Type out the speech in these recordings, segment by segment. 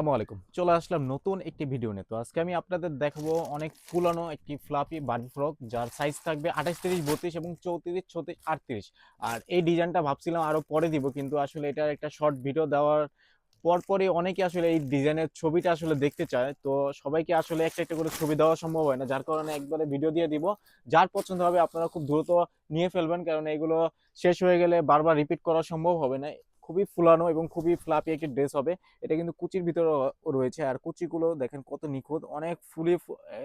আসসালামু আলাইকুম। চলে আসলাম নতুন একটি ভিডিও নিয়ে। তো আজকে আমি আপনাদের দেখাবো অনেক ফুলানো একটি ফ্লাফি বার্বি ফ্রক, যার সাইজ থাকবে 28, 30, 32 এবং 34, 36, 38। আর এই ডিজাইনটা ভাবছিলাম আরো পরে দিব, কিন্তু আসলে এটার একটা শর্ট ভিডিও দেওয়ার পরপরই অনেকে আসলে এই ডিজাইনের ছবিটা আসলে দেখতে চায়। তো সবাইকে আসলে একটা একটা করে ছবি দেওয়া সম্ভব হয় না, যার কারণে একবারে ভিডিও দিয়ে দিব। যার পছন্দ হবে আপনারা খুব দ্রুত নিয়ে ফেলবেন, কারণ এগুলো শেষ হয়ে গেলে বারবার রিপিট করা সম্ভব হবে না। খুবই ফুলানো এবং খুবই ফ্লাপি একটি ড্রেস হবে। এটা কিন্তু কুচির ভিতরে রয়েছে, আর কুচিগুলো দেখেন কত নিখুঁত, অনেক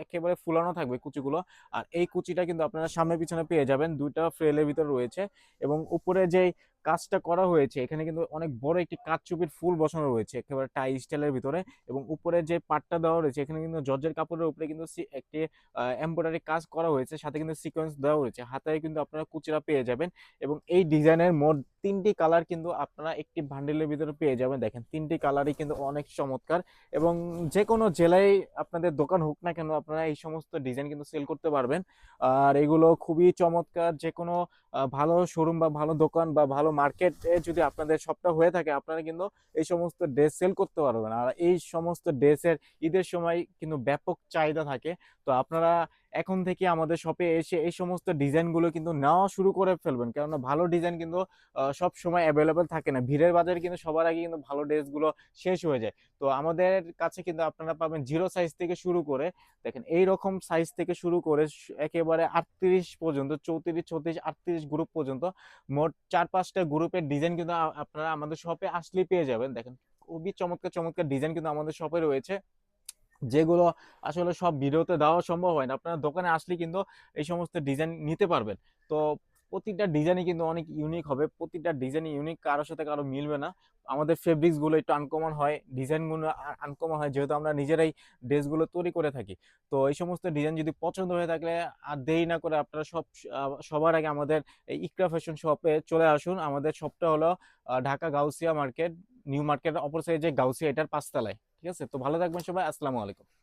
একেবারে ফুলানো থাকবে কুচিগুলো। আর এই কুচিটা কিন্তু আপনারা সামনে পিছনে পেয়ে যাবেন, দুইটা ফ্রেলের ভিতরে রয়েছে। এবং উপরে যে কাজটা করা হয়েছে, এখানে কিন্তু অনেক বড় একটি কাঠচুপির ফুল বসানো রয়েছে একেবারে টাই স্টাইলের ভিতরে। এবং উপরে যে পাটটা দেওয়া রয়েছে, এখানে কিন্তু জর্জের কাপড়ের উপরে কিন্তু একটি এমব্রয়ডারি কাজ করা হয়েছে, সাথে কিন্তু সিকোয়েন্স দেওয়া রয়েছে। হাতে কিন্তু আপনারা কুচিরা পেয়ে যাবেন। এবং এই ডিজাইনের মোট তিনটি কালার কিন্তু আপনারা একটি বান্ডেলের ভিতরে পেয়ে যাবেন। দেখেন তিনটি কালারই কিন্তু অনেক চমৎকার। এবং যে কোনো জেলায় আপনাদের দোকান হোক না কেন, আপনারা এই সমস্ত ডিজাইন কিন্তু সেল করতে পারবেন। আর এগুলো খুবই চমৎকার। যে কোনো ভালো শোরুম বা ভালো দোকান বা ভালো মার্কেটে যদি আপনাদের শপটা হয়ে থাকে, আপনারা কিন্তু এই সমস্ত ড্রেস সেল করতে পারবেন। আর এই সমস্ত ড্রেসের ঈদের সময় কিন্তু ব্যাপক চাহিদা থাকে। তো আপনারা এখন থেকে আমাদের শপে এসে এই সমস্ত ডিজাইনগুলো কিন্তু নেওয়া শুরু করে ফেলবেন, কেননা ভালো ডিজাইন কিন্তু সব সময় অ্যাভেলেবেল থাকে না। ভিড়ের বাজারে কিন্তু সবার আগে কিন্তু ভালো ড্রেসগুলো শেষ হয়ে যায়। তো আমাদের কাছে কিন্তু আপনারা পাবেন জিরো সাইজ থেকে শুরু করে, দেখেন এই রকম সাইজ থেকে শুরু করে একেবারে 38 পর্যন্ত, 34, 36, 38 গ্রুপ পর্যন্ত মোট 4-5টা গ্রুপের ডিজাইন কিন্তু আপনারা আমাদের শপে আসলেই পেয়ে যাবেন। দেখেন খুবই চমৎকার চমৎকার ডিজাইন কিন্তু আমাদের শপে রয়েছে, যেগুলো আসলে সব ভিডিওতে দেওয়া সম্ভব হয় না। আপনারা দোকানে আসলে কিন্তু এই সমস্ত ডিজাইন নিতে পারবেন। তো প্রতিটা ডিজাইনই কিন্তু অনেক ইউনিক হবে, প্রতিটা ডিজাইনই ইউনিক, কারোর সাথে কারো মিলবে না। আমাদের ফেব্রিক্স গুলো একটু আনকমন হয়, ডিজাইনগুলো আনকমন হয়, যেহেতু আমরা নিজেরাই ড্রেসগুলো তৈরি করে থাকি। তো এই সমস্ত ডিজাইন যদি পছন্দ হয়ে থাকলে আর দেরি না করে আপনারা সবার আগে আমাদের এই ইকরা ফ্যাশন শপে চলে আসুন। আমাদের শপটা হলো ঢাকা গাউসিয়া মার্কেট, নিউ মার্কেটের অপর সাইডে গাউসিয়া, এটার 5 তলায়। ঠিক আছে, তো ভালো থাকবেন সবাই। আসসালামু আলাইকুম।